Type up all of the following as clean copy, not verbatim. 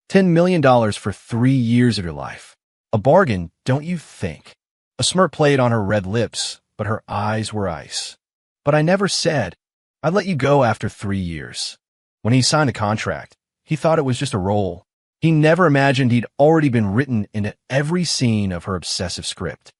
$10 million for 3 years of your life. A bargain, don't you think? A smirk played on her red lips, but her eyes were ice. But I never said I'd let you go after 3 years. When he signed the contract, he thought it was just a role. He never imagined he'd already been written into every scene of her obsessive script.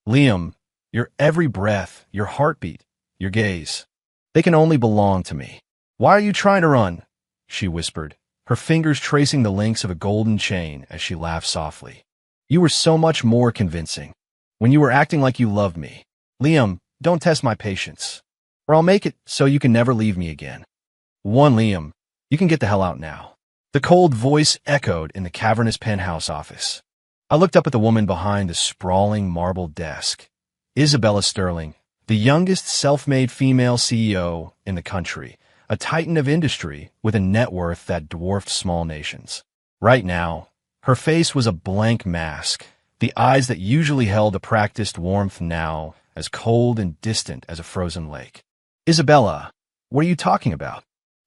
Liam, your every breath, your heartbeat, your gaze, they can only belong to me. Why are you trying to run? She whispered, her fingers tracing the links of a golden chain as she laughed softly. You were so much more convincing when you were acting like you loved me. Liam, don't test my patience, or I'll make it so you can never leave me again. Liam, you can get the hell out now. The cold voice echoed in the cavernous penthouse office. I looked up at the woman behind the sprawling marble desk. Isabella Sterling, the youngest self-made female CEO in the country, a titan of industry with a net worth that dwarfed small nations. Right now, her face was a blank mask, the eyes that usually held a practiced warmth now as cold and distant as a frozen lake. Isabella, what are you talking about?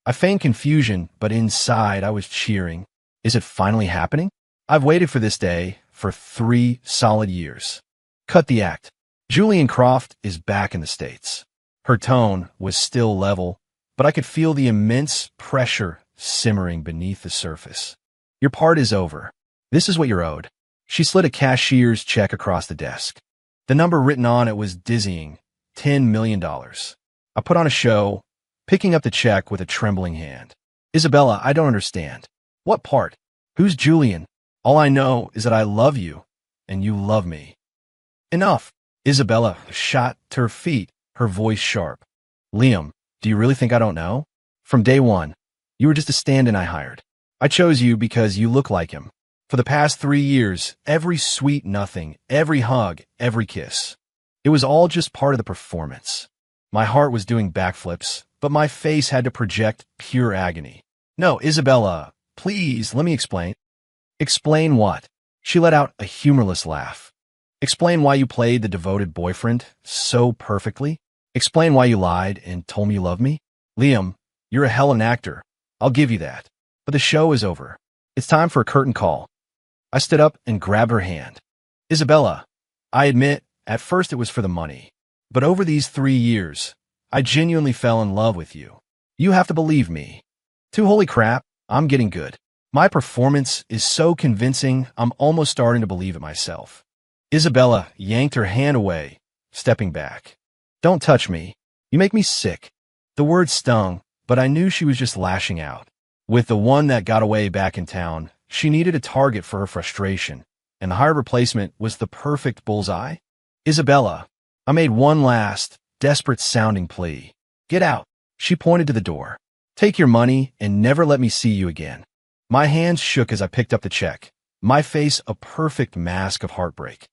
I feigned confusion, but inside I was cheering. Is it finally happening? I've waited for this day for 3 solid years. Cut the act. Julian Croft is back in the States. Her tone was still level, but I could feel the immense pressure simmering beneath the surface. Your part is over. This is what you're owed. She slid a cashier's check across the desk. The number written on it was dizzying, $10 million. I put on a show, picking up the check with a trembling hand. Isabella, I don't understand. What part? Who's Julian? All I know is that I love you, and you love me. Enough. Isabella shot to her feet, her voice sharp. Liam, do you really think I don't know? From day one, you were just a stand-in I hired. I chose you because you look like him. For the past 3 years, every sweet nothing, every hug, every kiss. It was all just part of the performance. My heart was doing backflips, but my face had to project pure agony. No, Isabella, please, let me explain. Explain what? She let out a humorless laugh. Explain why you played the devoted boyfriend so perfectly. Explain why you lied and told me you love me. Liam, you're a hell of an actor. I'll give you that. But the show is over. It's time for a curtain call. I stood up and grabbed her hand. Isabella, I admit, at first it was for the money. But over these 3 years, I genuinely fell in love with you. You have to believe me. Holy crap, I'm getting good. My performance is so convincing, I'm almost starting to believe it myself. Isabella yanked her hand away, stepping back. Don't touch me. You make me sick. The word stung, but I knew she was just lashing out. With the one that got away back in town, she needed a target for her frustration, and the hired replacement was the perfect bullseye. Isabella, I made one last, desperate-sounding plea. Get out. She pointed to the door. Take your money and never let me see you again. My hands shook as I picked up the check, my face a perfect mask of heartbreak.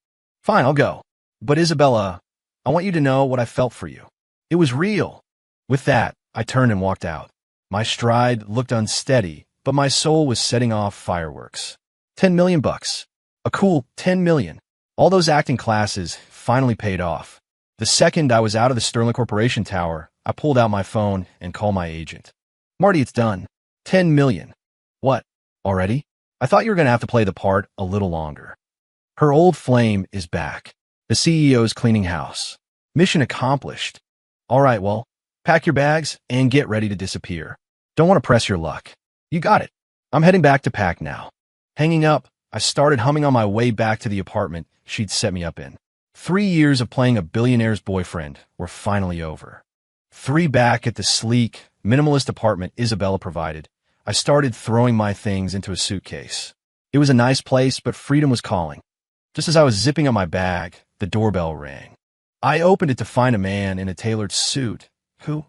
Fine, I'll go. But Isabella, I want you to know what I felt for you. It was real. With that, I turned and walked out. My stride looked unsteady, but my soul was setting off fireworks. $10 million. A cool $10 million. All those acting classes finally paid off. The second I was out of the Sterling Corporation tower, I pulled out my phone and called my agent. Marty, it's done. $10 million. What? Already? I thought you were going to have to play the part a little longer. Her old flame is back. The CEO's cleaning house. Mission accomplished. All right, well, pack your bags and get ready to disappear. Don't want to press your luck. You got it. I'm heading back to pack now. Hanging up, I started humming on my way back to the apartment she'd set me up in. 3 years of playing a billionaire's boyfriend were finally over. 3 back at the sleek, minimalist apartment Isabella provided. I started throwing my things into a suitcase. It was a nice place, but freedom was calling. Just as I was zipping up my bag, the doorbell rang. I opened it to find a man in a tailored suit who,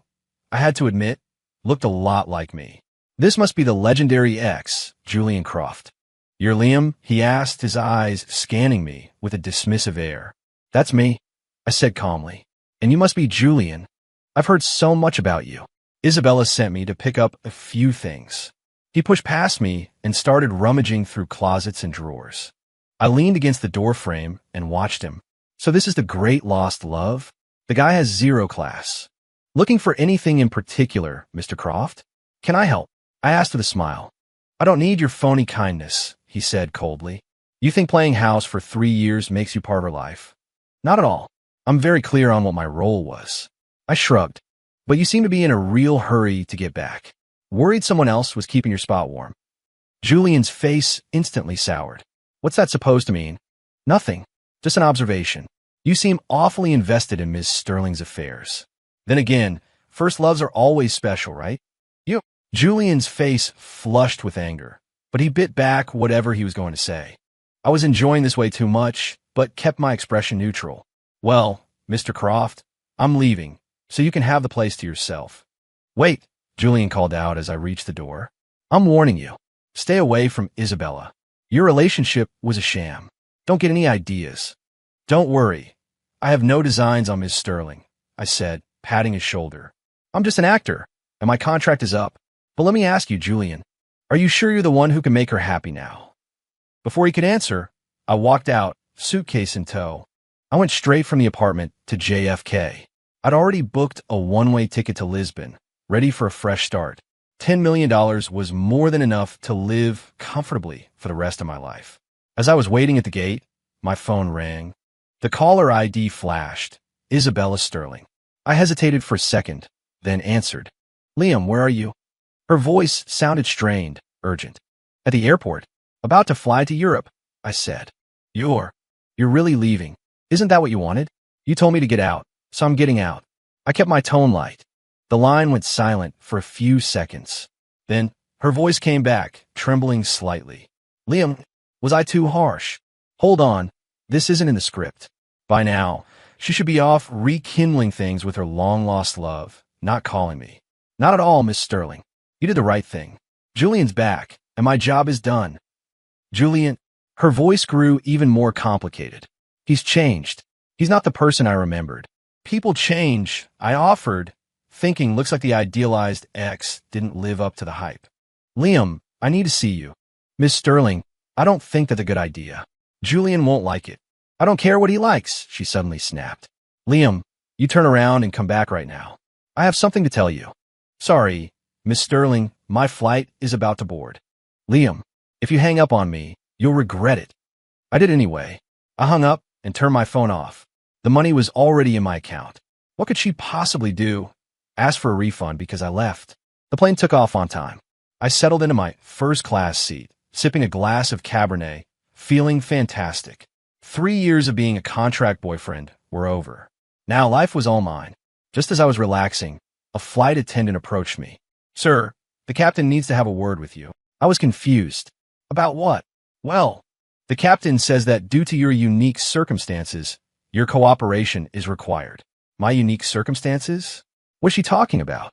I had to admit, looked a lot like me. This must be the legendary ex, Julian Croft. You're Liam? He asked, his eyes scanning me with a dismissive air. That's me, I said calmly. And you must be Julian. I've heard so much about you. Isabella sent me to pick up a few things. He pushed past me and started rummaging through closets and drawers. I leaned against the doorframe and watched him. So this is the great lost love? The guy has 0 class. Looking for anything in particular, Mr. Croft? Can I help? I asked with a smile. I don't need your phony kindness, he said coldly. You think playing house for 3 years makes you part of her life? Not at all. I'm very clear on what my role was. I shrugged. But you seem to be in a real hurry to get back. Worried someone else was keeping your spot warm. Julian's face instantly soured. What's that supposed to mean? Nothing. Just an observation. You seem awfully invested in Miss Sterling's affairs. Then again, first loves are always special, right? You. Julian's face flushed with anger, but he bit back whatever he was going to say. I was enjoying this way too much, but kept my expression neutral. Well, Mr. Croft, I'm leaving, so you can have the place to yourself. Wait, Julian called out as I reached the door. I'm warning you. Stay away from Isabella. Your relationship was a sham. Don't get any ideas. Don't worry. I have no designs on Miss Sterling, I said, patting his shoulder. I'm just an actor, and my contract is up. But let me ask you, Julian, are you sure you're the one who can make her happy now? Before he could answer, I walked out, suitcase in tow. I went straight from the apartment to JFK. I'd already booked a one-way ticket to Lisbon, ready for a fresh start. $10 million was more than enough to live comfortably for the rest of my life. As I was waiting at the gate, my phone rang. The caller ID flashed. Isabella Sterling. I hesitated for a second, then answered. Liam, where are you? Her voice sounded strained, urgent. At the airport. About to fly to Europe, I said. You're really leaving. Isn't that what you wanted? You told me to get out, so I'm getting out. I kept my tone light. The line went silent for a few seconds. Then, her voice came back, trembling slightly. Liam, was I too harsh? Hold on, this isn't in the script. By now, she should be off rekindling things with her long-lost love, not calling me. Not at all, Miss Sterling. You did the right thing. Julian's back, and my job is done. Julian, her voice grew even more complicated. He's changed. He's not the person I remembered. People change, I offered, thinking looks like the idealized ex didn't live up to the hype. Liam, I need to see you. Miss Sterling, I don't think that's a good idea. Julian won't like it. I don't care what he likes, she suddenly snapped. Liam, you turn around and come back right now. I have something to tell you. Sorry, Miss Sterling, my flight is about to board. Liam, if you hang up on me, you'll regret it. I did anyway. I hung up and turned my phone off. The money was already in my account. What could she possibly do? Ask for a refund because I left. The plane took off on time. I settled into my first-class seat, sipping a glass of Cabernet, feeling fantastic. 3 years of being a contract boyfriend were over. Now life was all mine. Just as I was relaxing, a flight attendant approached me. Sir, the captain needs to have a word with you. I was confused. About what? Well, the captain says that due to your unique circumstances, your cooperation is required. My unique circumstances? What's she talking about?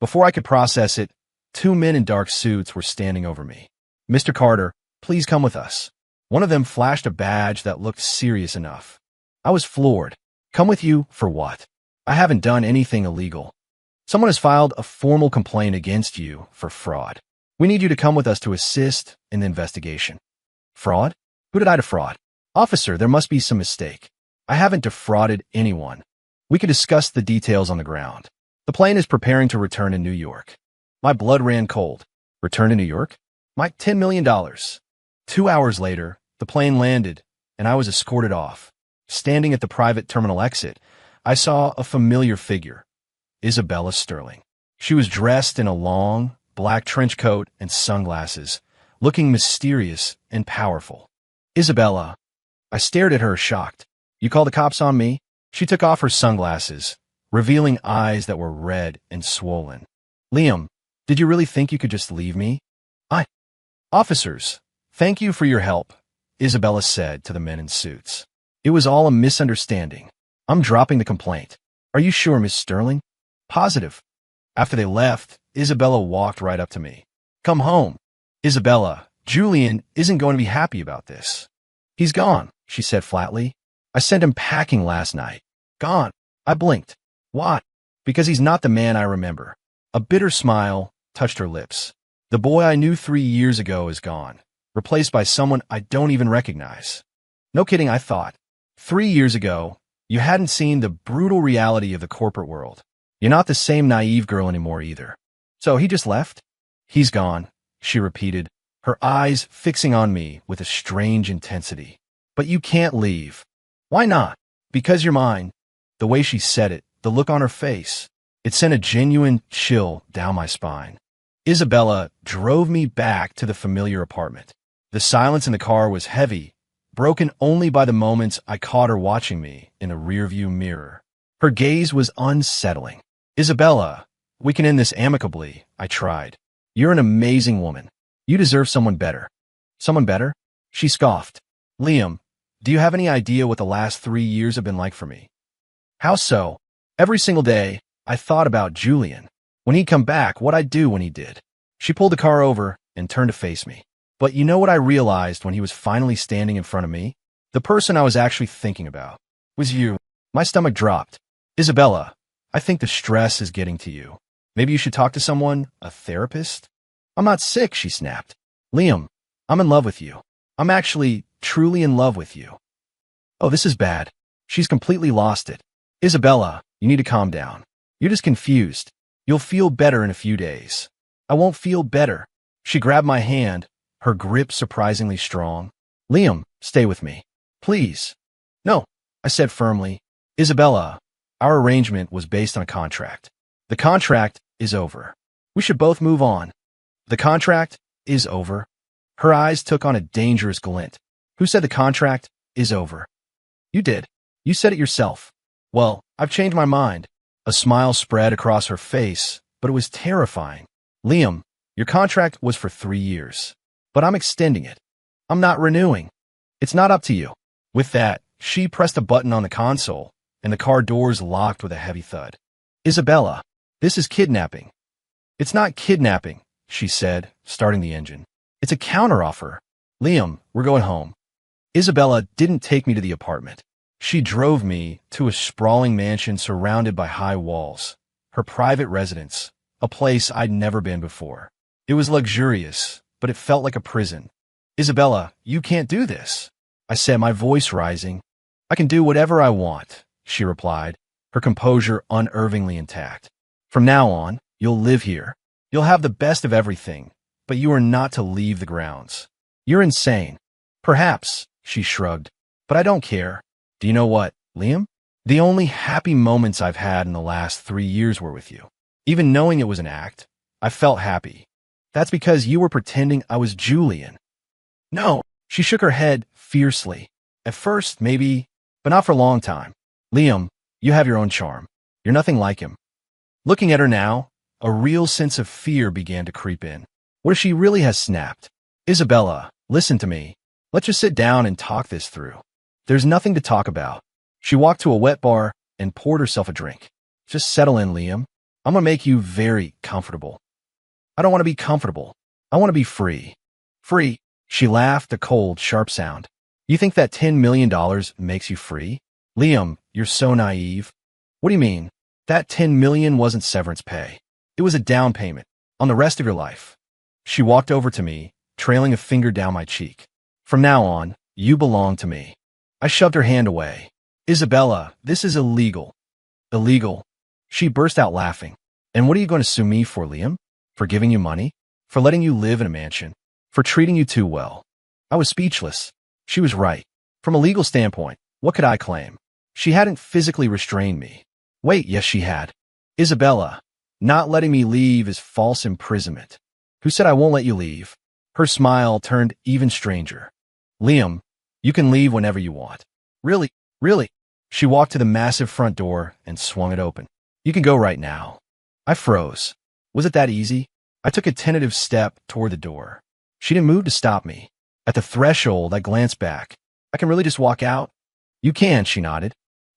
Before I could process it, 2 men in dark suits were standing over me. Mr. Carter, please come with us. One of them flashed a badge that looked serious enough. I was floored. Come with you for what? I haven't done anything illegal. Someone has filed a formal complaint against you for fraud. We need you to come with us to assist in the investigation. Fraud? Who did I defraud? Officer, there must be some mistake. I haven't defrauded anyone. We could discuss the details on the ground. The plane is preparing to return to New York. My blood ran cold. Return to New York? My $10 million. 2 hours later, the plane landed, and I was escorted off. Standing at the private terminal exit, I saw a familiar figure. Isabella Sterling. She was dressed in a long, black trench coat and sunglasses, looking mysterious and powerful. Isabella. I stared at her, shocked. You call the cops on me? She took off her sunglasses, revealing eyes that were red and swollen. Liam, did you really think you could just leave me? Officers, thank you for your help, Isabella said to the men in suits. It was all a misunderstanding. I'm dropping the complaint. Are you sure, Miss Sterling? Positive. After they left, Isabella walked right up to me. Come home. Isabella, Julian isn't going to be happy about this. He's gone, she said flatly. I sent him packing last night. Gone. I blinked. What? Because he's not the man I remember. A bitter smile touched her lips. The boy I knew 3 years ago is gone, replaced by someone I don't even recognize. No kidding, I thought. 3 years ago, you hadn't seen the brutal reality of the corporate world. You're not the same naive girl anymore either. So he just left? He's gone, she repeated, her eyes fixing on me with a strange intensity. But you can't leave. Why not? Because you're mine. The way she said it, the look on her face, it sent a genuine chill down my spine. Isabella drove me back to the familiar apartment. The silence in the car was heavy, broken only by the moments I caught her watching me in a rearview mirror. Her gaze was unsettling. Isabella, we can end this amicably, I tried. You're an amazing woman. You deserve someone better. Someone better? She scoffed. Liam, do you have any idea what the last 3 years have been like for me? How so? Every single day, I thought about Julian. When he'd come back, what I'd do when he did. She pulled the car over and turned to face me. But you know what I realized when he was finally standing in front of me? The person I was actually thinking about was you. My stomach dropped. Isabella, I think the stress is getting to you. Maybe you should talk to someone, a therapist? I'm not sick, she snapped. Liam, I'm in love with you. I'm actually truly in love with you. Oh, this is bad. She's completely lost it. Isabella, you need to calm down. You're just confused. You'll feel better in a few days. I won't feel better. She grabbed my hand, her grip surprisingly strong. Liam, stay with me. Please. No, I said firmly. Isabella, our arrangement was based on a contract. The contract is over. We should both move on. The contract is over. Her eyes took on a dangerous glint. Who said the contract is over? You did. You said it yourself. Well, I've changed my mind. A smile spread across her face, but it was terrifying. Liam, your contract was for 3 years, but I'm extending it. I'm not renewing. It's not up to you. With that, she pressed a button on the console, and the car doors locked with a heavy thud. Isabella, this is kidnapping. It's not kidnapping, she said, starting the engine. It's a counteroffer. Liam, we're going home. Isabella didn't take me to the apartment. She drove me to a sprawling mansion surrounded by high walls, her private residence, a place I'd never been before. It was luxurious, but it felt like a prison. Isabella, you can't do this, I said, my voice rising. I can do whatever I want, she replied, her composure unnervingly intact. From now on, you'll live here. You'll have the best of everything, but you are not to leave the grounds. You're insane. Perhaps, she shrugged, but I don't care. Do you know what, Liam? The only happy moments I've had in the last 3 years were with you. Even knowing it was an act, I felt happy. That's because you were pretending I was Julian. No, she shook her head fiercely. At first, maybe, but not for a long time. Liam, you have your own charm. You're nothing like him. Looking at her now, a real sense of fear began to creep in. What if she really has snapped? Isabella, listen to me. Let's just sit down and talk this through. There's nothing to talk about. She walked to a wet bar and poured herself a drink. Just settle in, Liam. I'm gonna make you very comfortable. I don't want to be comfortable. I want to be free. Free. She laughed, a cold, sharp sound. You think that $10 million makes you free? Liam, you're so naive. What do you mean? That $10 million wasn't severance pay. It was a down payment on the rest of your life. She walked over to me, trailing a finger down my cheek. From now on, you belong to me. I shoved her hand away. Isabella, this is illegal. Illegal? She burst out laughing. And what are you going to sue me for, Liam? For giving you money? For letting you live in a mansion? For treating you too well? I was speechless. She was right. From a legal standpoint, what could I claim? She hadn't physically restrained me. Wait, yes she had. Isabella, not letting me leave is false imprisonment. Who said I won't let you leave? Her smile turned even stranger. Liam, you can leave whenever you want. Really? Really? She walked to the massive front door and swung it open. You can go right now. I froze. Was it that easy? I took a tentative step toward the door. She didn't move to stop me. At the threshold, I glanced back. I can really just walk out? You can, she nodded.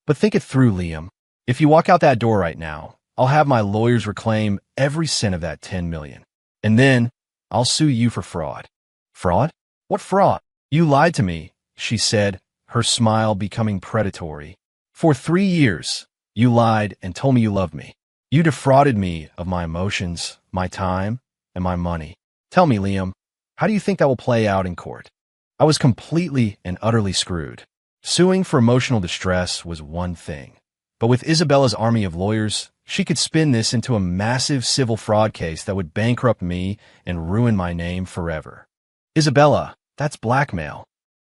But think it through, Liam. If you walk out that door right now, I'll have my lawyers reclaim every cent of that $10 million. And then I'll sue you for fraud. Fraud? What fraud? You lied to me, she said, her smile becoming predatory. For 3 years, you lied and told me you loved me. You defrauded me of my emotions, my time, and my money. Tell me, Liam, how do you think that will play out in court? I was completely and utterly screwed. Suing for emotional distress was one thing. But with Isabella's army of lawyers, she could spin this into a massive civil fraud case that would bankrupt me and ruin my name forever. Isabella, that's blackmail.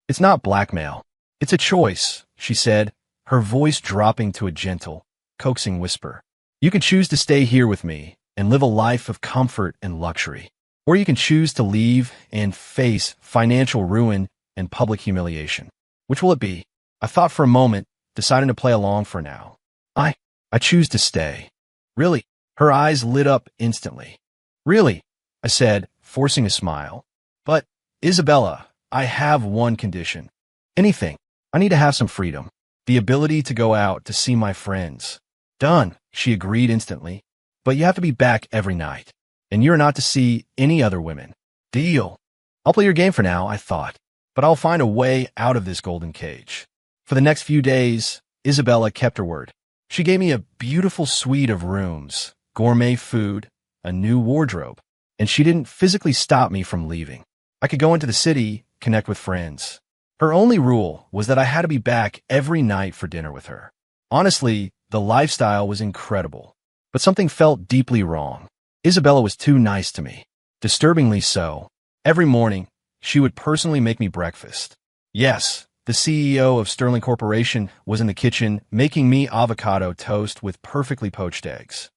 It's not blackmail. It's a choice, she said, her voice dropping to a gentle, coaxing whisper. You can choose to stay here with me and live a life of comfort and luxury. Or you can choose to leave and face financial ruin and public humiliation. Which will it be? I thought for a moment, deciding to play along for now. I choose to stay. Really? Her eyes lit up instantly. Really? I said, forcing a smile. But, Isabella, I have one condition. Anything. I need to have some freedom. The ability to go out to see my friends. Done, she agreed instantly. But you have to be back every night. And you're not to see any other women. Deal. I'll play your game for now, I thought. But I'll find a way out of this golden cage. For the next few days, Isabella kept her word. She gave me a beautiful suite of rooms, gourmet food, a new wardrobe, and she didn't physically stop me from leaving. I could go into the city, connect with friends. Her only rule was that I had to be back every night for dinner with her. Honestly, the lifestyle was incredible, but something felt deeply wrong. Isabella was too nice to me, disturbingly so. Every morning, she would personally make me breakfast. Yes, the CEO of Sterling Corporation was in the kitchen making me avocado toast with perfectly poached eggs.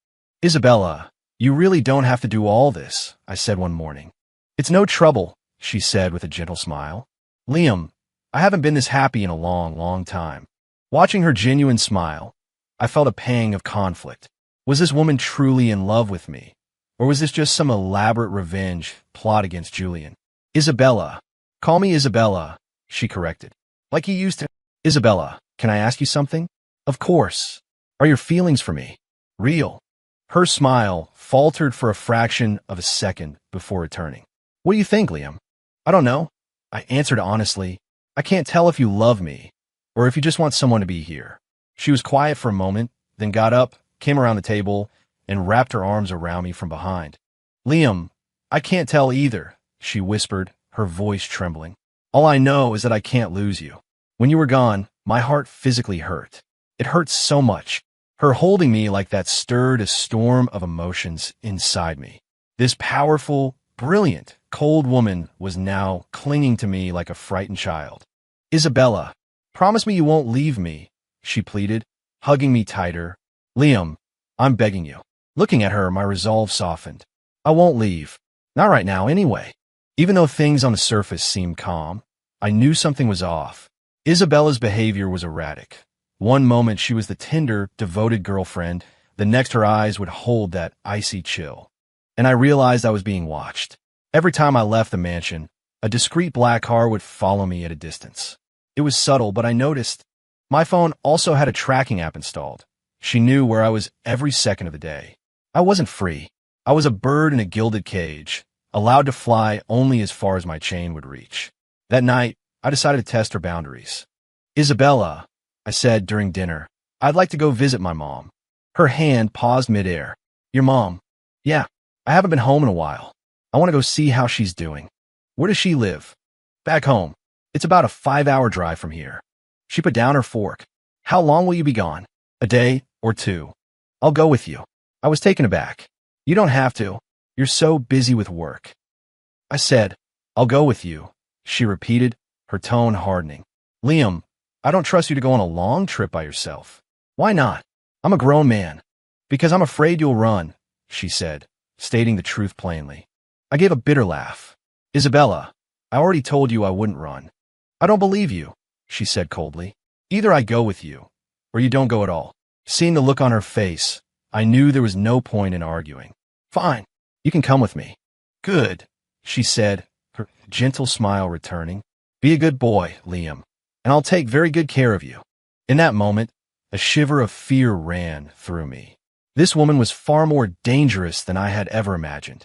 Isabella, you really don't have to do all this, I said one morning. It's no trouble, she said with a gentle smile. Liam, I haven't been this happy in a long, long time. Watching her genuine smile, I felt a pang of conflict. Was this woman truly in love with me? Or was this just some elaborate revenge plot against Julian? Isabella. Call me Isabella, she corrected. Like you used to. Isabella, can I ask you something? Of course. Are your feelings for me real? Her smile faltered for a fraction of a second before returning. What do you think, Liam? I don't know. I answered honestly. I can't tell if you love me or if you just want someone to be here. She was quiet for a moment, then got up, came around the table, and wrapped her arms around me from behind. Liam, I can't tell either, she whispered, her voice trembling. All I know is that I can't lose you. When you were gone, my heart physically hurt. It hurt so much. Her holding me like that stirred a storm of emotions inside me. This powerful, brilliant, cold woman was now clinging to me like a frightened child. Isabella, promise me you won't leave me, she pleaded, hugging me tighter. Liam, I'm begging you. Looking at her, my resolve softened. I won't leave. Not right now, anyway. Even though things on the surface seemed calm, I knew something was off. Isabella's behavior was erratic. One moment she was the tender, devoted girlfriend, the next her eyes would hold that icy chill. And I realized I was being watched. Every time I left the mansion, a discreet black car would follow me at a distance. It was subtle, but I noticed. My phone also had a tracking app installed. She knew where I was every second of the day. I wasn't free. I was a bird in a gilded cage, allowed to fly only as far as my chain would reach. That night, I decided to test her boundaries. Isabella, I said during dinner, I'd like to go visit my mom. Her hand paused midair. Your mom? Yeah, I haven't been home in a while. I want to go see how she's doing. Where does she live? Back home. It's about a 5-hour drive from here. She put down her fork. How long will you be gone? A day or two? I'll go with you. I was taken aback. You don't have to. You're so busy with work. I said, I'll go with you, she repeated, her tone hardening. Liam, I don't trust you to go on a long trip by yourself. Why not? I'm a grown man. Because I'm afraid you'll run, she said, stating the truth plainly. I gave a bitter laugh. Isabella, I already told you I wouldn't run. I don't believe you, she said coldly. Either I go with you, or you don't go at all. Seeing the look on her face, I knew there was no point in arguing. Fine, you can come with me. Good, she said, her gentle smile returning. Be a good boy, Liam, and I'll take very good care of you. In that moment, a shiver of fear ran through me. This woman was far more dangerous than I had ever imagined.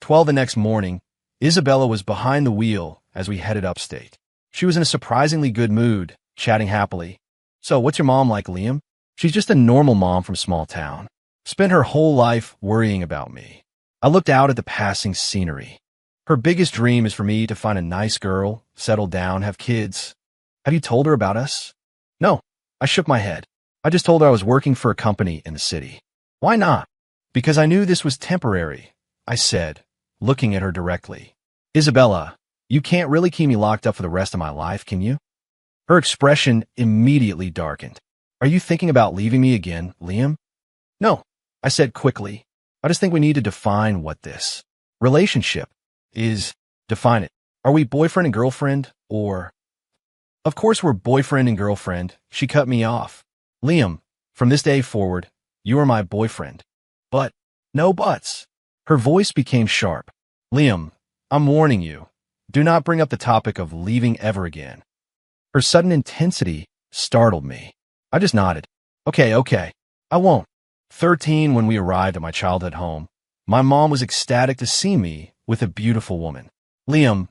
12 the next morning, Isabella was behind the wheel as we headed upstate. She was in a surprisingly good mood, chatting happily. So, what's your mom like, Liam? She's just a normal mom from small town. Spent her whole life worrying about me. I looked out at the passing scenery. Her biggest dream is for me to find a nice girl, settle down, have kids. Have you told her about us? No, I shook my head. I just told her I was working for a company in the city. Why not? Because I knew this was temporary, I said, looking at her directly. Isabella, You can't really keep me locked up for the rest of my life, can you? Her expression immediately darkened. Are you thinking about leaving me again, Liam? No, I said quickly. I just think we need to define what this relationship is. Define it. Are we boyfriend and girlfriend, or... Of course we're boyfriend and girlfriend. She cut me off. Liam, from this day forward, you are my boyfriend. But, no buts. Her voice became sharp. Liam, I'm warning you. Do not bring up the topic of leaving ever again. Her sudden intensity startled me. I just nodded. Okay, I won't. 13, when we arrived at my childhood home, my mom was ecstatic to see me with a beautiful woman. Liam,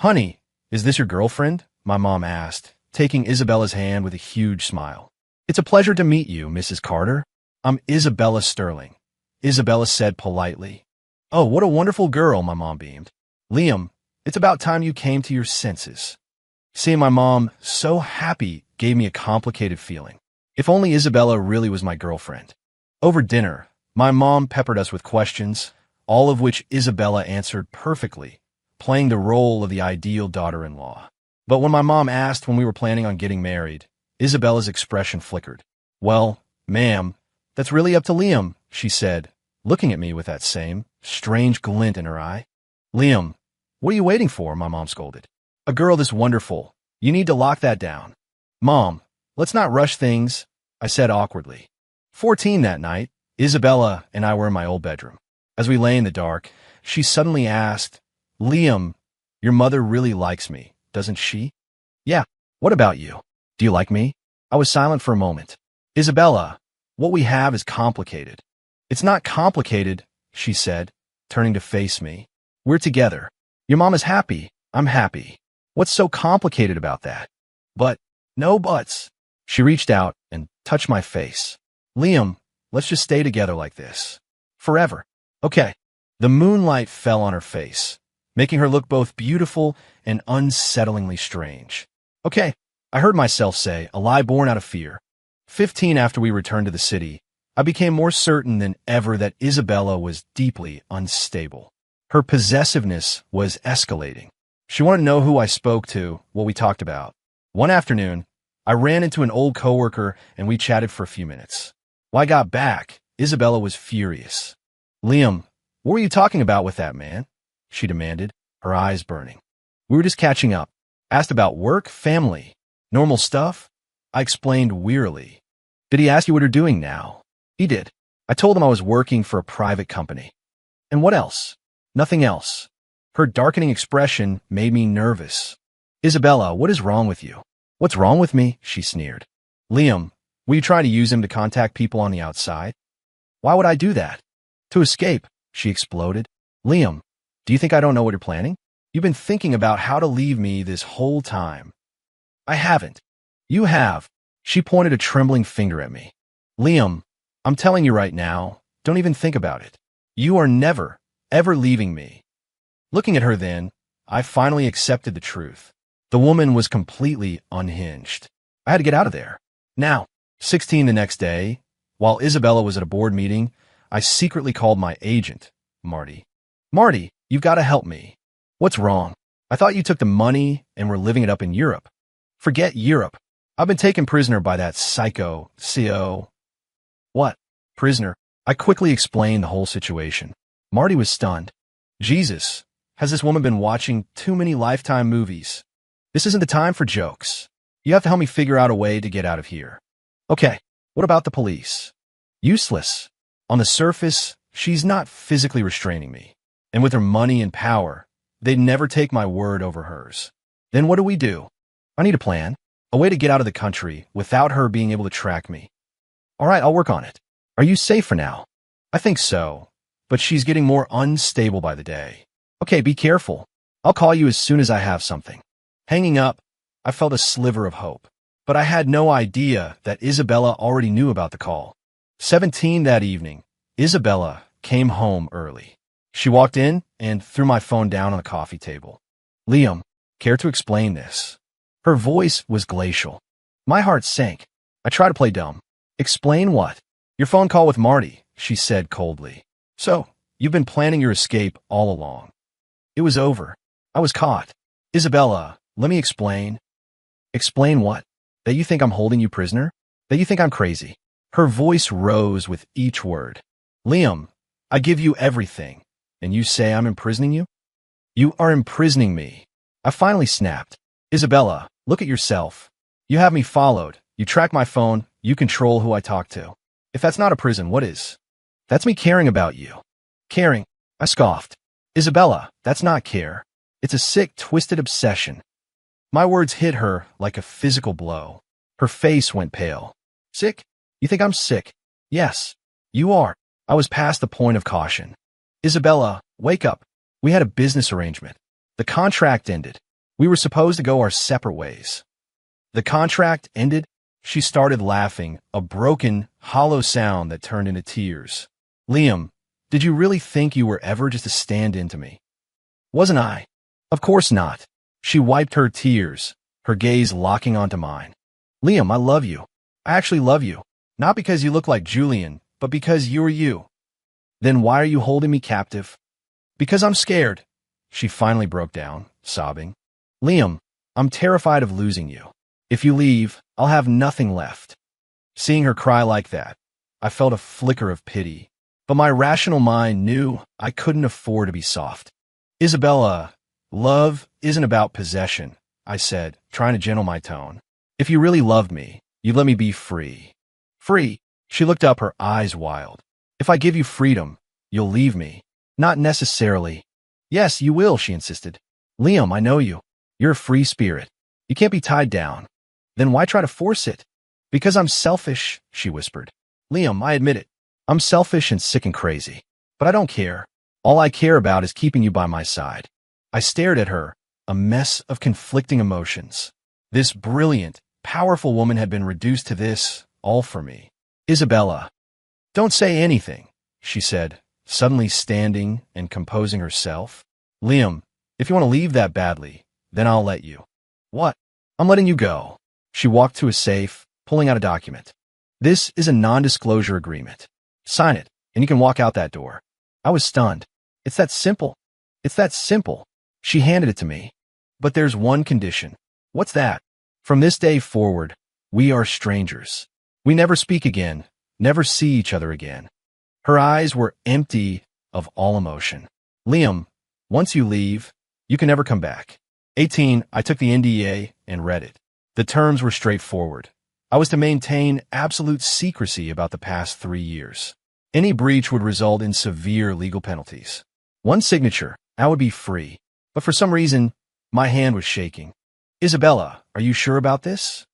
honey, is this your girlfriend? My mom asked, taking Isabella's hand with a huge smile. It's a pleasure to meet you, Mrs. Carter. I'm Isabella Sterling, Isabella said politely. Oh, what a wonderful girl, my mom beamed. Liam, it's about time you came to your senses. Seeing my mom so happy gave me a complicated feeling. If only Isabella really was my girlfriend. Over dinner, my mom peppered us with questions, all of which Isabella answered perfectly, playing the role of the ideal daughter-in-law. But when my mom asked when we were planning on getting married, Isabella's expression flickered. Well, ma'am, that's really up to Liam, she said, looking at me with that same strange glint in her eye. Liam, what are you waiting for? My mom scolded. A girl this wonderful. You need to lock that down. Mom, let's not rush things, I said awkwardly. 14 that night, Isabella and I were in my old bedroom. As we lay in the dark, she suddenly asked, Liam, your mother really likes me, doesn't she? Yeah. What about you? Do you like me? I was silent for a moment. Isabella, what we have is complicated. It's not complicated, she said, turning to face me. We're together. Your mom is happy. I'm happy. What's so complicated about that? But, no buts. She reached out and touched my face. Liam, let's just stay together like this. Forever. Okay. The moonlight fell on her face, making her look both beautiful and unsettlingly strange. Okay, I heard myself say, a lie born out of fear. 15 after we returned to the city, I became more certain than ever that Isabella was deeply unstable. Her possessiveness was escalating. She wanted to know who I spoke to, what we talked about. One afternoon, I ran into an old coworker and we chatted for a few minutes. When I got back, Isabella was furious. Liam, what were you talking about with that man? She demanded, her eyes burning. We were just catching up. Asked about work, family, normal stuff. I explained wearily. Did he ask you what you're doing now? He did. I told him I was working for a private company. And what else? Nothing else. Her darkening expression made me nervous. Isabella, what is wrong with you? What's wrong with me? She sneered. Liam, will you try to use him to contact people on the outside? Why would I do that? To escape, she exploded. Liam, do you think I don't know what you're planning? You've been thinking about how to leave me this whole time. I haven't. You have. She pointed a trembling finger at me. Liam, I'm telling you right now, don't even think about it. You are never, ever leaving me. Looking at her then, I finally accepted the truth. The woman was completely unhinged. I had to get out of there. Now, 16 the next day, while Isabella was at a board meeting, I secretly called my agent, Marty. Marty, you've got to help me. What's wrong? I thought you took the money and were living it up in Europe. Forget Europe. I've been taken prisoner by that psycho, CO. What? Prisoner? I quickly explained the whole situation. Marty was stunned. Jesus, has this woman been watching too many Lifetime movies? This isn't the time for jokes. You have to help me figure out a way to get out of here. Okay, what about the police? Useless. On the surface, she's not physically restraining me. And with her money and power, they'd never take my word over hers. Then what do? I need a plan. A way to get out of the country without her being able to track me. All right, I'll work on it. Are you safe for now? I think so, but she's getting more unstable by the day. Okay, be careful. I'll call you as soon as I have something. Hanging up, I felt a sliver of hope, but I had no idea that Isabella already knew about the call. 17 that evening, Isabella came home early. She walked in and threw my phone down on the coffee table. Liam, care to explain this? Her voice was glacial. My heart sank. I tried to play dumb. Explain what? Your phone call with Marty, she said coldly. So, you've been planning your escape all along. It was over. I was caught. Isabella, let me explain. Explain what? That you think I'm holding you prisoner? That you think I'm crazy? Her voice rose with each word. Liam, I give you everything, and you say I'm imprisoning you? You are imprisoning me. I finally snapped. Isabella, look at yourself. You have me followed. You track my phone. You control who I talk to. If that's not a prison, what is? That's me caring about you. Caring? I scoffed. Isabella, that's not care. It's a sick, twisted obsession. My words hit her like a physical blow. Her face went pale. Sick? You think I'm sick? Yes, you are. I was past the point of caution. Isabella, wake up. We had a business arrangement. The contract ended. We were supposed to go our separate ways. The contract ended? She started laughing, a broken, hollow sound that turned into tears. Liam, did you really think you were ever just a stand-in to me? Wasn't I? Of course not. She wiped her tears, her gaze locking onto mine. Liam, I love you. I actually love you. Not because you look like Julian, but because you're you. Then why are you holding me captive? Because I'm scared. She finally broke down, sobbing. Liam, I'm terrified of losing you. If you leave, I'll have nothing left. Seeing her cry like that, I felt a flicker of pity, but my rational mind knew I couldn't afford to be soft. Isabella, love isn't about possession, I said, trying to gentle my tone. If you really loved me, you'd let me be free. Free? She looked up, her eyes wild. If I give you freedom, you'll leave me. Not necessarily. Yes, you will, she insisted. Liam, I know you. You're a free spirit. You can't be tied down. Then why try to force it? Because I'm selfish, she whispered. Liam, I admit it. I'm selfish and sick and crazy. But I don't care. All I care about is keeping you by my side. I stared at her, a mess of conflicting emotions. This brilliant, powerful woman had been reduced to this, all for me. Isabella, don't say anything, she said, suddenly standing and composing herself. Liam, if you want to leave that badly, then I'll let you. What? I'm letting you go. She walked to a safe, pulling out a document. This is a non-disclosure agreement. Sign it, and you can walk out that door. I was stunned. It's that simple. It's that simple. She handed it to me. But there's one condition. What's that? From this day forward, we are strangers. We never speak again, never see each other again. Her eyes were empty of all emotion. Liam, once you leave, you can never come back. 18, I took the NDA and read it. The terms were straightforward. I was to maintain absolute secrecy about the past 3 years. Any breach would result in severe legal penalties. One signature, I would be free. But for some reason, my hand was shaking. Isabella, are you sure about this?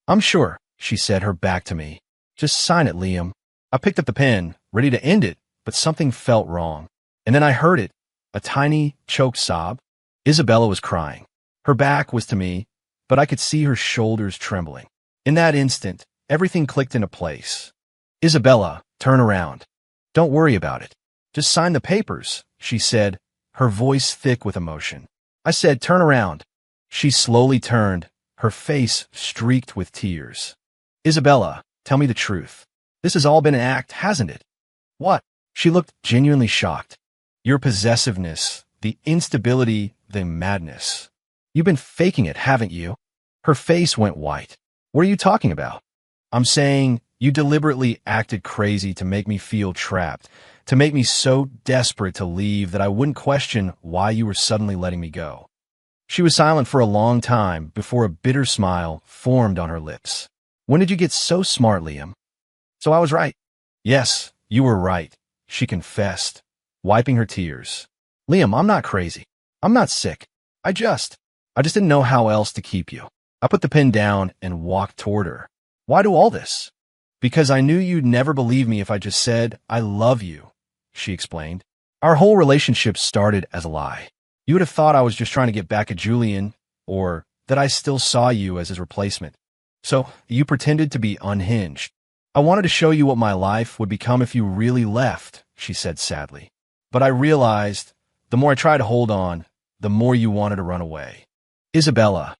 I'm sure, she said, her back to me. Just sign it, Liam. I picked up the pen, ready to end it, but something felt wrong. And then I heard it, a tiny, choked sob. Isabella was crying. Her back was to me, but I could see her shoulders trembling. In that instant, everything clicked into place. Isabella, turn around. Don't worry about it. Just sign the papers, she said, her voice thick with emotion. I said, turn around. She slowly turned, her face streaked with tears. Isabella, tell me the truth. This has all been an act, hasn't it? What? She looked genuinely shocked. Your possessiveness, the instability, the madness. You've been faking it, haven't you? Her face went white. What are you talking about? I'm saying you deliberately acted crazy to make me feel trapped, to make me so desperate to leave that I wouldn't question why you were suddenly letting me go. She was silent for a long time before a bitter smile formed on her lips. When did you get so smart, Liam? So I was right. Yes, you were right, she confessed, wiping her tears. Liam, I'm not crazy. I'm not sick. I just didn't know how else to keep you. I put the pen down and walked toward her. Why do all this? Because I knew you'd never believe me if I just said, I love you, she explained. Our whole relationship started as a lie. You would have thought I was just trying to get back at Julian, or that I still saw you as his replacement. So you pretended to be unhinged. I wanted to show you what my life would become if you really left, she said sadly. But I realized, the more I tried to hold on, the more you wanted to run away. Isabella.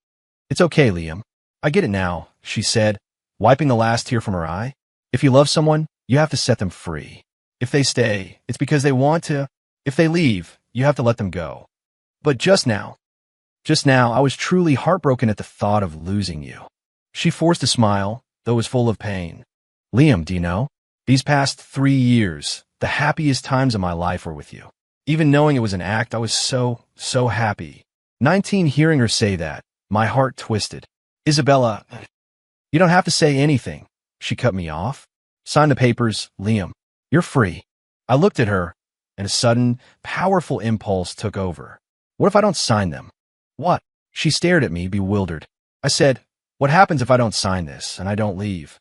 It's okay, Liam. I get it now, she said, wiping the last tear from her eye. If you love someone, you have to set them free. If they stay, it's because they want to. If they leave, you have to let them go. But just now, Just now, I was truly heartbroken at the thought of losing you. She forced a smile, though it was full of pain. Liam, do you know? These past 3 years, the happiest times of my life were with you. Even knowing it was an act, I was so happy. 19, hearing her say that, my heart twisted. Isabella, you don't have to say anything. She cut me off. Sign the papers, Liam. You're free. I looked at her, and a sudden, powerful impulse took over. What if I don't sign them? What? She stared at me, bewildered. I said, what happens if I don't sign this and I don't leave?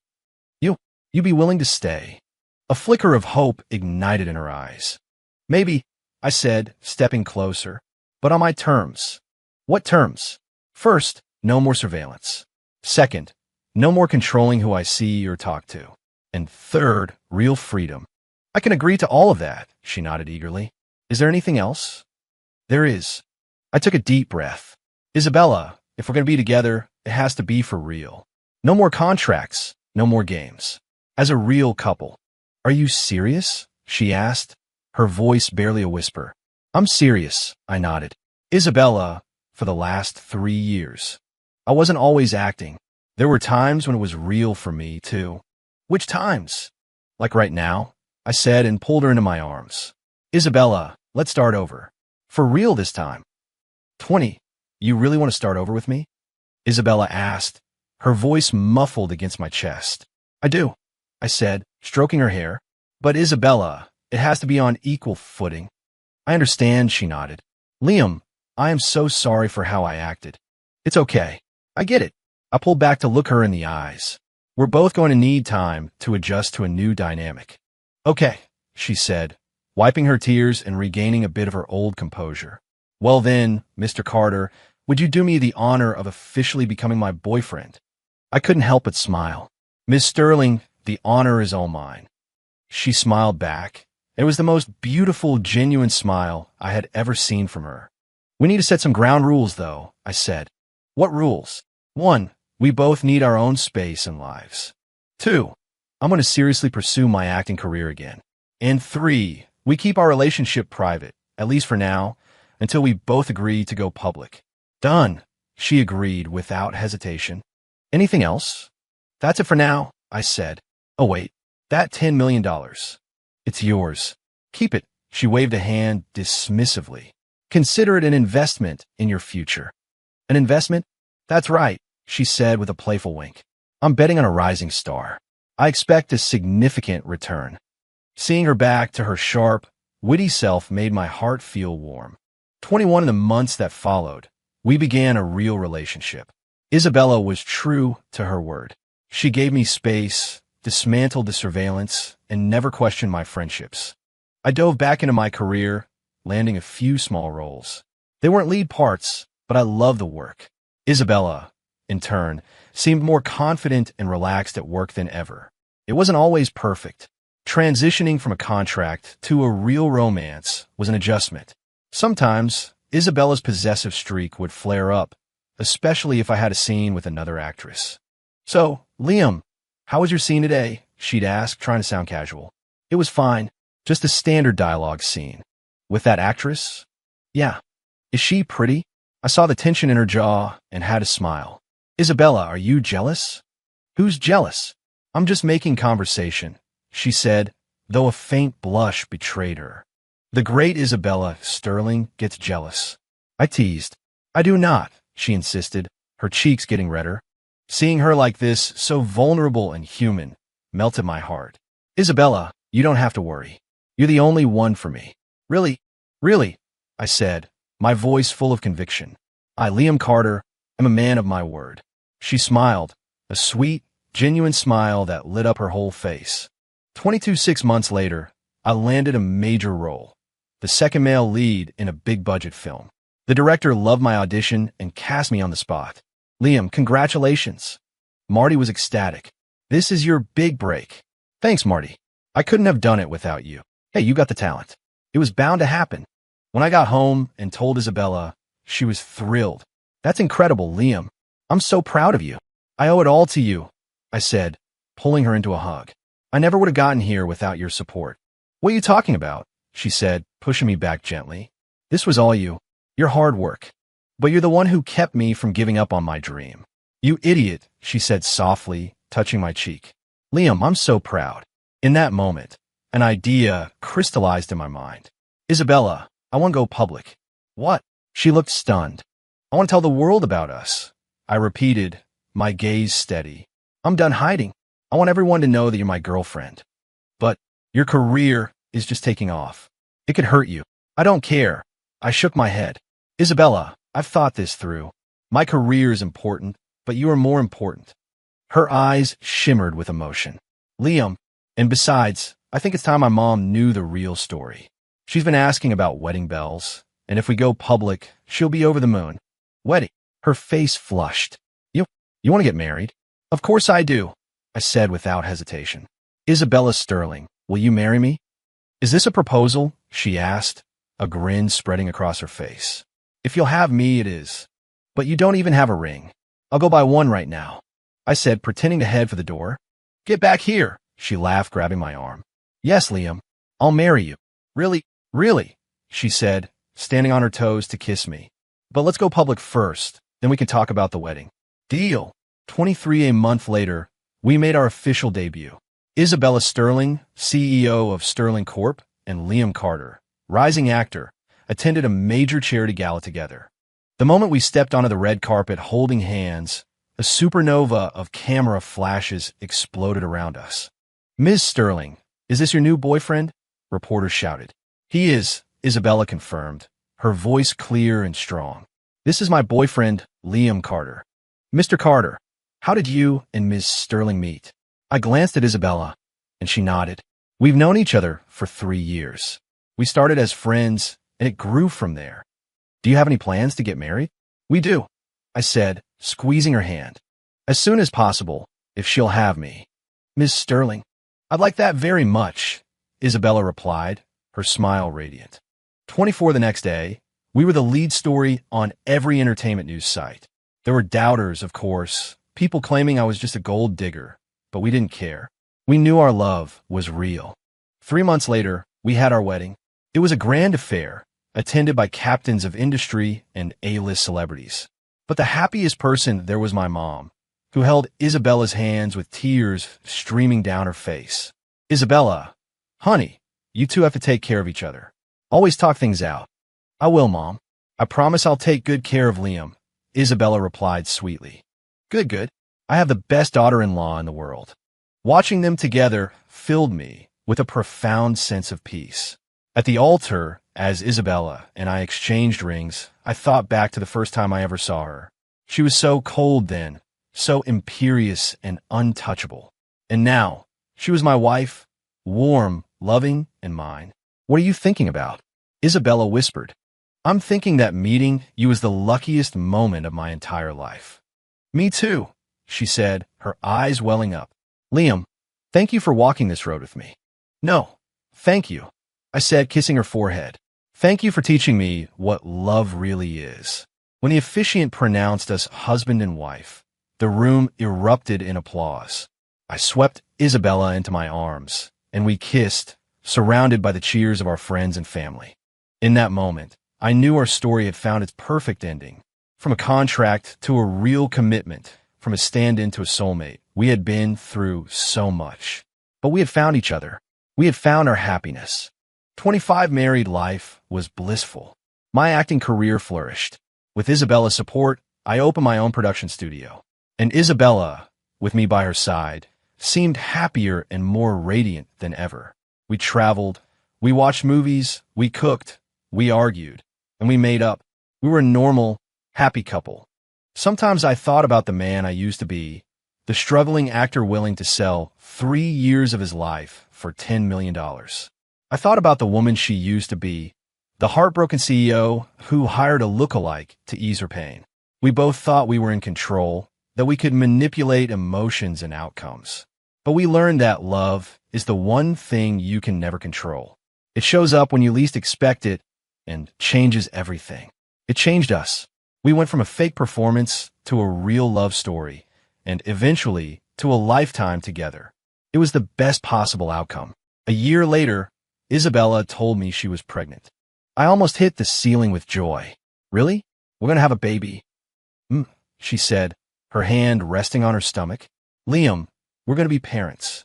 You be willing to stay? A flicker of hope ignited in her eyes. Maybe, I said, stepping closer, but on my terms. What terms? First, no more surveillance. Second, no more controlling who I see or talk to. And third, real freedom. I can agree to all of that, she nodded eagerly. Is there anything else? There is. I took a deep breath. Isabella, if we're going to be together, it has to be for real. No more contracts, no more games. As a real couple. Are you serious? She asked, her voice barely a whisper. I'm serious, I nodded. Isabella, for the last 3 years. I wasn't always acting. There were times when it was real for me, too. Which times? Like right now, I said and pulled her into my arms. Isabella, let's start over. For real this time. 20. You really want to start over with me? Isabella asked, her voice muffled against my chest. I do, I said, stroking her hair. But Isabella, it has to be on equal footing. I understand, she nodded. Liam, I am so sorry for how I acted. It's okay. I get it. I pulled back to look her in the eyes. We're both going to need time to adjust to a new dynamic. Okay, she said, wiping her tears and regaining a bit of her old composure. Well then, Mr. Carter, would you do me the honor of officially becoming my boyfriend? I couldn't help but smile. Miss Sterling, the honor is all mine. She smiled back. It was the most beautiful, genuine smile I had ever seen from her. We need to set some ground rules, though, I said. What rules? 1, we both need our own space and lives. 2, I'm going to seriously pursue my acting career again. And 3, we keep our relationship private, at least for now, until we both agree to go public. Done, she agreed without hesitation. Anything else? That's it for now, I said. Oh wait, that $10 million. It's yours. Keep it, she waved a hand dismissively. Consider it an investment in your future. An investment? That's right, she said with a playful wink. I'm betting on a rising star. I expect a significant return. Seeing her back to her sharp, witty self made my heart feel warm. 21 in the months that followed, we began a real relationship. Isabella was true to her word. She gave me space, dismantled the surveillance, and never questioned my friendships. I dove back into my career, landing a few small roles. They weren't lead parts, but I loved the work. Isabella, in turn, seemed more confident and relaxed at work than ever. It wasn't always perfect. Transitioning from a contract to a real romance was an adjustment. Sometimes, Isabella's possessive streak would flare up, especially if I had a scene with another actress. So, Liam, how was your scene today? She'd ask, trying to sound casual. It was fine. Just a standard dialogue scene. With that actress? Yeah. Is she pretty? I saw the tension in her jaw and had a smile. Isabella, are you jealous? Who's jealous? I'm just making conversation, she said, though a faint blush betrayed her. The great Isabella Sterling gets jealous. I teased. I do not, she insisted, her cheeks getting redder. Seeing her like this, so vulnerable and human, melted my heart. Isabella, you don't have to worry. You're the only one for me. Really? Really? I said, my voice full of conviction. I, Liam Carter, am a man of my word. She smiled, a sweet, genuine smile that lit up her whole face. 6 months later, I landed a major role. The second male lead in a big-budget film. The director loved my audition and cast me on the spot. Liam, congratulations. Marty was ecstatic. This is your big break. Thanks, Marty. I couldn't have done it without you. Hey, you got the talent. It was bound to happen. When I got home and told Isabella, she was thrilled. That's incredible, Liam. I'm so proud of you. I owe it all to you, I said, pulling her into a hug. I never would have gotten here without your support. What are you talking about? She said, pushing me back gently. This was all you. Your hard work. But you're the one who kept me from giving up on my dream. You idiot, she said softly, touching my cheek. Liam, I'm so proud. In that moment, an idea crystallized in my mind. Isabella, I want to go public. What? She looked stunned. I want to tell the world about us. I repeated, my gaze steady. I'm done hiding. I want everyone to know that you're my girlfriend. But your career is just taking off. It could hurt you. I don't care. I shook my head. Isabella, I've thought this through. My career is important, but you are more important. Her eyes shimmered with emotion. Liam, and besides, I think it's time my mom knew the real story. She's been asking about wedding bells, and if we go public, she'll be over the moon. Wedding. Her face flushed. You want to get married? Of course I do, I said without hesitation. Isabella Sterling, will you marry me? Is this a proposal? She asked, a grin spreading across her face. If you'll have me, it is. But you don't even have a ring. I'll go buy one right now, I said, pretending to head for the door. Get back here, she laughed, grabbing my arm. Yes, Liam, I'll marry you. Really, she said, standing on her toes to kiss me. But let's go public first, then we can talk about the wedding. Deal. 23 a month later, we made our official debut. Isabella Sterling, CEO of Sterling Corp., and Liam Carter, rising actor, attended a major charity gala together. The moment we stepped onto the red carpet holding hands, a supernova of camera flashes exploded around us. Ms. Sterling, is this your new boyfriend? Reporters shouted. He is, Isabella confirmed, her voice clear and strong. This is my boyfriend, Liam Carter. Mr. Carter, how did you and Ms. Sterling meet? I glanced at Isabella, and she nodded. We've known each other for 3 years. We started as friends, and it grew from there. Do you have any plans to get married? We do, I said, squeezing her hand. As soon as possible, if she'll have me. Ms. Sterling, I'd like that very much, Isabella replied, her smile radiant. 24 the next day, we were the lead story on every entertainment news site. There were doubters, of course, people claiming I was just a gold digger, but we didn't care. We knew our love was real. 3 months later, we had our wedding. It was a grand affair, attended by captains of industry and A-list celebrities. But the happiest person there was my mom, who held Isabella's hands with tears streaming down her face. Isabella, honey, you two have to take care of each other. Always talk things out. I will, Mom. I promise I'll take good care of Liam, Isabella replied sweetly. Good. I have the best daughter-in-law in the world. Watching them together filled me with a profound sense of peace. At the altar, as Isabella and I exchanged rings, I thought back to the first time I ever saw her. She was so cold then, so imperious and untouchable. And now, she was my wife, warm, loving, and mine. What are you thinking about? Isabella whispered. I'm thinking that meeting you was the luckiest moment of my entire life. Me too, she said, her eyes welling up. Liam, thank you for walking this road with me. No, thank you, I said, kissing her forehead. Thank you for teaching me what love really is. When the officiant pronounced us husband and wife, the room erupted in applause. I swept Isabella into my arms, and we kissed, surrounded by the cheers of our friends and family. In that moment, I knew our story had found its perfect ending. From a contract to a real commitment, from a stand-in to a soulmate, we had been through so much. But we had found each other. We had found our happiness. 25 married life was blissful. My acting career flourished. With Isabella's support, I opened my own production studio. And Isabella, with me by her side, seemed happier and more radiant than ever. We traveled, we watched movies, we cooked, we argued, and we made up. We were a normal, happy couple. Sometimes I thought about the man I used to be, the struggling actor willing to sell 3 years of his life for $10 million. I thought about the woman she used to be, the heartbroken CEO who hired a lookalike to ease her pain. We both thought we were in control, that we could manipulate emotions and outcomes. But we learned that love is the one thing you can never control. It shows up when you least expect it and changes everything. It changed us. We went from a fake performance to a real love story, and eventually to a lifetime together. It was the best possible outcome. A year later, Isabella told me she was pregnant. I almost hit the ceiling with joy. Really? We're gonna have a baby. Mm, she said, her hand resting on her stomach. Liam, we're gonna be parents.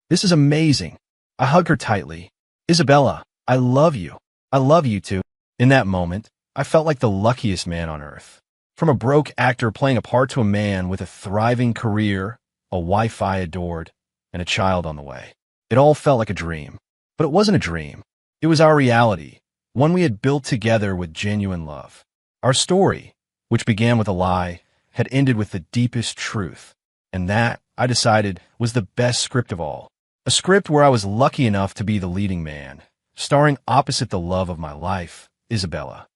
This is amazing. I hugged her tightly. Isabella, I love you. I love you too. In that moment, I felt like the luckiest man on earth. From a broke actor playing a part to a man with a thriving career, a wife I adored, and a child on the way. It all felt like a dream. But it wasn't a dream. It was our reality, one we had built together with genuine love. Our story, which began with a lie, had ended with the deepest truth. And that, I decided, was the best script of all. A script where I was lucky enough to be the leading man, starring opposite the love of my life, Isabella.